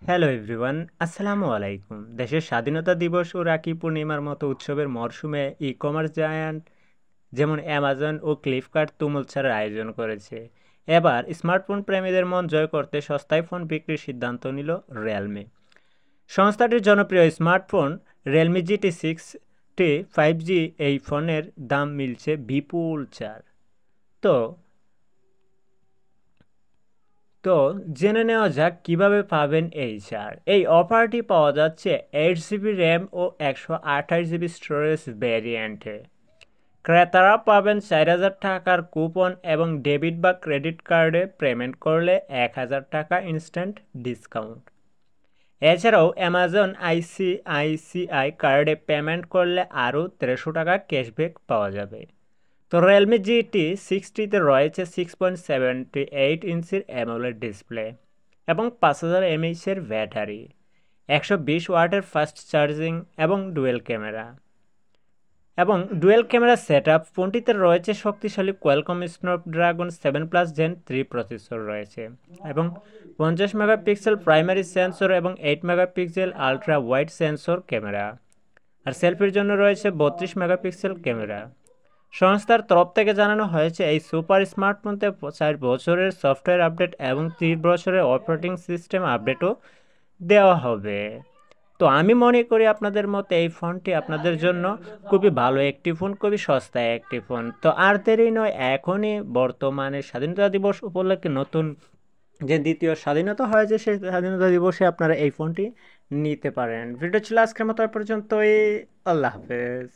Hello everyone, আসসালামু আলাইকুম। দেশের স্বাধীনতা দিবস ও রাখি পূর্ণিমার মতো উৎসবের মরশুমে ই-কমার্স জায়ান্ট যেমন অ্যামাজন ও ফ্লিপকার্ট তুমুল ছাড়ের আয়োজন করেছে। এবার স্মার্টফোন প্রেমীদের মন জয় করতে সস্তায় ফোন বিক্রির সিদ্ধান্ত নিল রিয়েলমি। সংস্থাটির জনপ্রিয় স্মার্টফোন রিয়েলমি GT6টি 5G এই ফোনের দাম মিলছে বিপুল ছাড়। তো তো জেনে নেওয়া যাক কিভাবে পাবেন এই ছাড়। এই অফারটি পাওয়া যাচ্ছে 8 GB র্যাম ও 128 GB স্টোরেজ ভ্যারিয়েন্টে। ক্রেতারা পাবেন 4,000 টাকার কুপন এবং ডেবিট বা ক্রেডিট কার্ডে পেমেন্ট করলে 1,000 টাকা ইনস্ট্যান্ট ডিসকাউন্ট। এছাড়াও অ্যামাজন ICICI কার্ডে পেমেন্ট করলে আরও 1,300 টাকা ক্যাশব্যাক পাওয়া যাবে। তো রিয়েলমি GT6টিতে রয়েছে 6.78 ইঞ্চির অ্যামোলেড ডিসপ্লে এবং 5,000 mAh-এর ব্যাটারি, 120 ওয়াটের ফাস্ট চার্জিং এবং ডুয়েল ক্যামেরা সেট আপ। ফোনটিতে রয়েছে শক্তিশালী কোয়ালকম স্ন্যাপড্রাগন 7+ Gen 3 প্রসেসর রয়েছে এবং 50 মেগাপিক্সেল প্রাইমারি সেন্সর এবং 8 megapixel ultra wide sensor camera. আর সেলফির জন্য রয়েছে 32 মেগাপিক্সেল ক্যামেরা। সংস্থার তরফ থেকে জানানো হয়েছে এই সুপার স্মার্টফোনতে 4 বছরের সফটওয়্যার আপডেট এবং 3 বছরের অপারেটিং সিস্টেম আপডেটও দেওয়া হবে। তো আমি মনে করি আপনাদের মতে এই ফোনটি আপনাদের জন্য খুবই ভালো একটি ফোন, খুবই সস্তা একটি ফোন। তো আর দেরি নয়, এখনই বর্তমানে স্বাধীনতা দিবস উপলক্ষে নতুন যে দ্বিতীয় স্বাধীনতা হয়েছে সেই স্বাধীনতা দিবসে আপনারা এই ফোনটি নিতে পারেন। ভিডিও ছিল আজকের মতো এ পর্যন্তই। আল্লাহ হাফেজ।